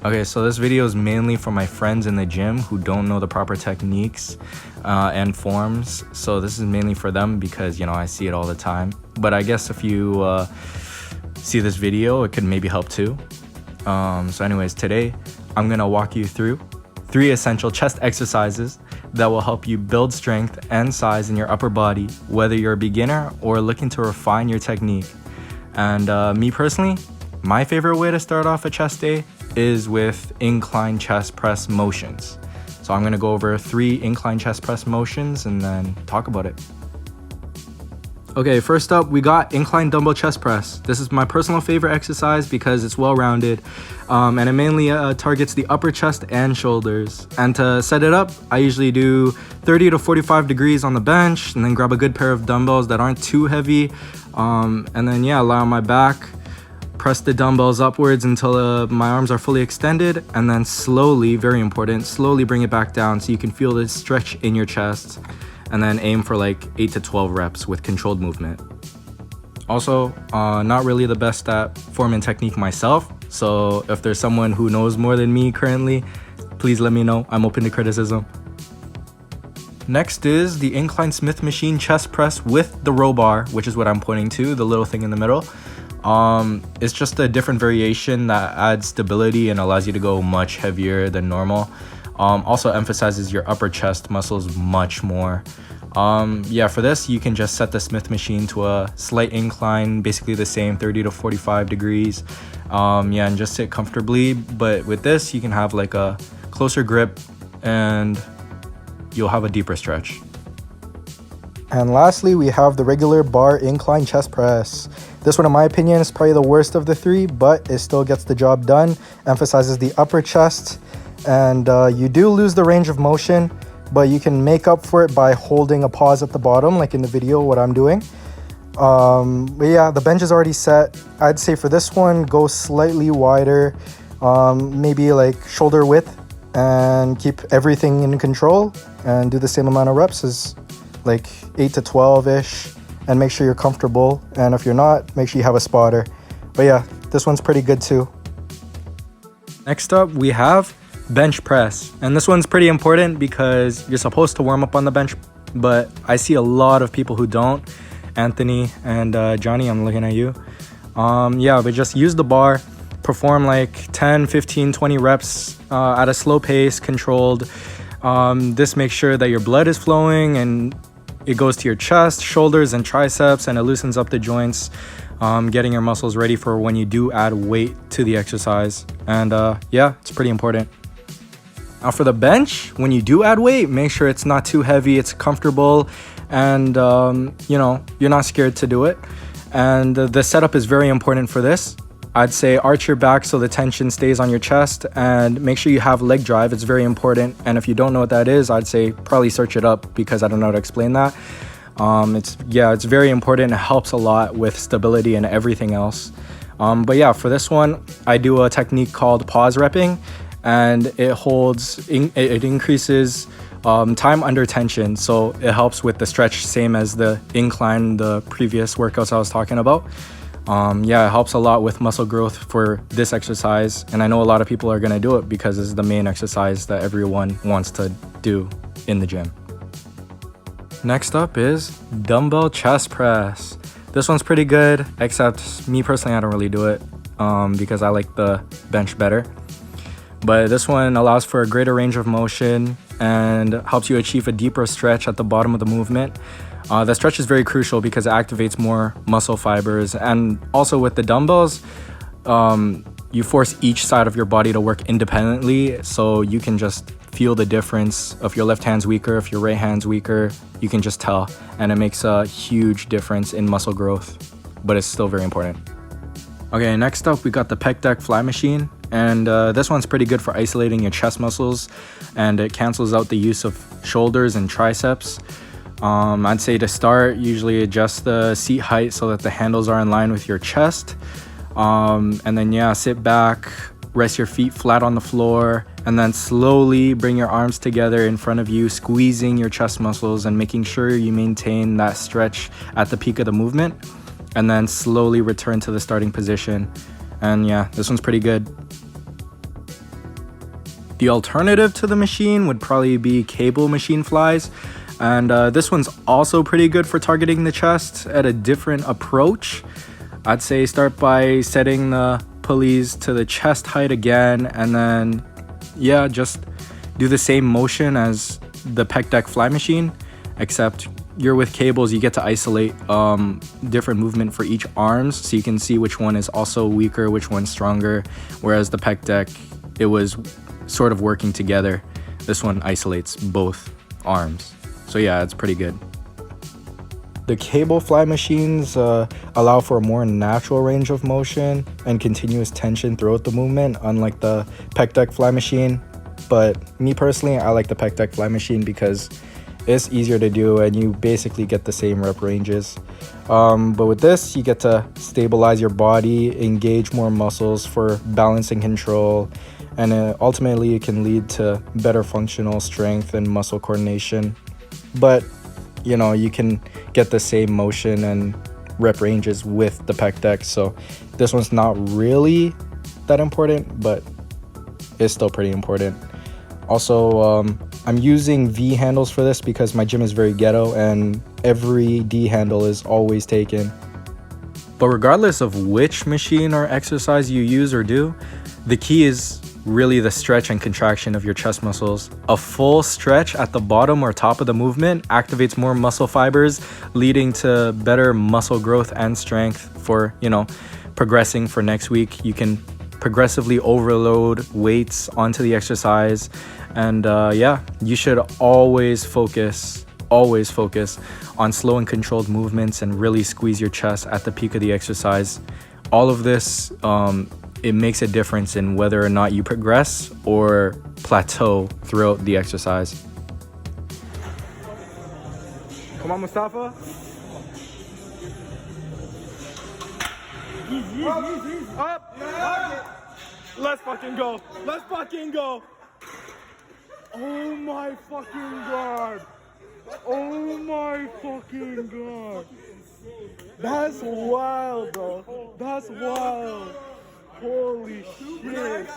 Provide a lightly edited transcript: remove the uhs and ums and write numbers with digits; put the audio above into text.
Okay, so this video is mainly for my friends in the gym who don't know the proper techniques and forms. So this is mainly for them because, I see it all the time. But I guess if you see this video, it could maybe help too. So anyways, today I'm gonna walk you through 3 essential chest exercises that will help you build strength and size in your upper body, whether you're a beginner or looking to refine your technique. And me personally, my favorite way to start off a chest day is with incline chest press motions. So I'm gonna go over 3 incline chest press motions and then talk about it. Okay, first up, we got incline dumbbell chest press. This is my personal favorite exercise because it's well-rounded and it mainly targets the upper chest and shoulders. And to set it up, I usually do 30 to 45 degrees on the bench and then grab a good pair of dumbbells that aren't too heavy. And then lie on my back, press the dumbbells upwards until my arms are fully extended, and then slowly, very important, slowly bring it back down so you can feel the stretch in your chest, and then aim for like 8 to 12 reps with controlled movement. Also, not really the best at form and technique myself, so if there's someone who knows more than me currently, please let me know. I'm open to criticism. Next is the incline Smith machine chest press with the row bar, which is what I'm pointing to, the little thing in the middle. It's just a different variation that adds stability and allows you to go much heavier than normal. Also emphasizes your upper chest muscles much more. For this, you can just set the Smith machine to a slight incline, basically the same 30 to 45 degrees. And just sit comfortably. But with this, you can have like a closer grip and you'll have a deeper stretch. And lastly, we have the regular bar incline chest press. This one, in my opinion, is probably the worst of the 3, but it still gets the job done. Emphasizes the upper chest, and you do lose the range of motion, but you can make up for it by holding a pause at the bottom, like in the video, what I'm doing. The bench is already set. I'd say for this one, go slightly wider, maybe like shoulder width, and keep everything in control, and do the same amount of reps as like 8 to 12-ish, and make sure you're comfortable. And if you're not, make sure you have a spotter. But this one's pretty good too. Next up, we have bench press. And this one's pretty important because you're supposed to warm up on the bench, but I see a lot of people who don't. Anthony and Johnny, I'm looking at you. But just use the bar, perform like 10, 15, 20 reps at a slow pace, controlled. This makes sure that your blood is flowing and it goes to your chest, shoulders, and triceps, and it loosens up the joints, getting your muscles ready for when you do add weight to the exercise. And it's pretty important. Now for the bench, when you do add weight, make sure it's not too heavy, it's comfortable, and you're not scared to do it. And the setup is very important for this. I'd say arch your back so the tension stays on your chest, and make sure you have leg drive. It's very important. And if you don't know what that is, I'd say probably search it up because I don't know how to explain that. It's very important. It helps a lot with stability and everything else. For this one, I do a technique called pause repping, and it increases time under tension. So it helps with the stretch, same as the incline, the previous workouts I was talking about. It helps a lot with muscle growth for this exercise, and I know a lot of people are going to do it because this is the main exercise that everyone wants to do in the gym. Next up is dumbbell chest press. This one's pretty good, except me personally, I don't really do it because I like the bench better. But this one allows for a greater range of motion and helps you achieve a deeper stretch at the bottom of the movement. The stretch is very crucial because it activates more muscle fibers, and also with the dumbbells, you force each side of your body to work independently, so you can just feel the difference. If your left hand's weaker, if your right hand's weaker, you can just tell, and it makes a huge difference in muscle growth, but it's still very important. Okay, next up we got the pec deck fly machine, and this one's pretty good for isolating your chest muscles, and it cancels out the use of shoulders and triceps. I'd say to start, usually adjust the seat height so that the handles are in line with your chest. And then sit back, rest your feet flat on the floor, and then slowly bring your arms together in front of you, squeezing your chest muscles and making sure you maintain that stretch at the peak of the movement, and then slowly return to the starting position. And this one's pretty good. The alternative to the machine would probably be cable machine flies. And this one's also pretty good for targeting the chest at a different approach. I'd say start by setting the pulleys to the chest height again, and then yeah, just do the same motion as the pec deck fly machine, except you're with cables, you get to isolate different movement for each arms, so you can see which one is also weaker, which one's stronger. Whereas the pec deck, it was sort of working together. This one isolates both arms. So yeah, it's pretty good. The cable fly machines allow for a more natural range of motion and continuous tension throughout the movement, unlike the pec deck fly machine. But me personally, I like the pec deck fly machine because it's easier to do and you basically get the same rep ranges. But with this, you get to stabilize your body, engage more muscles for balancing control, and ultimately it can lead to better functional strength and muscle coordination. But you know, you can get the same motion and rep ranges with the pec deck, so this one's not really that important, but it's still pretty important. Also, I'm using V handles for this because my gym is very ghetto and every D handle is always taken. But regardless of which machine or exercise you use or do, the key is really the stretch and contraction of your chest muscles. A full stretch at the bottom or top of the movement activates more muscle fibers, leading to better muscle growth and strength for, you know, progressing for next week. You can progressively overload weights onto the exercise, and yeah, you should always focus on slow and controlled movements and really squeeze your chest at the peak of the exercise. All of this it makes a difference in whether or not you progress or plateau throughout the exercise. Come on, Mustafa. Easy. Up. Yeah. Let's fucking go. Let's fucking go. Oh my fucking god. Oh my fucking god. That's wild, bro. That's wild. Holy shit.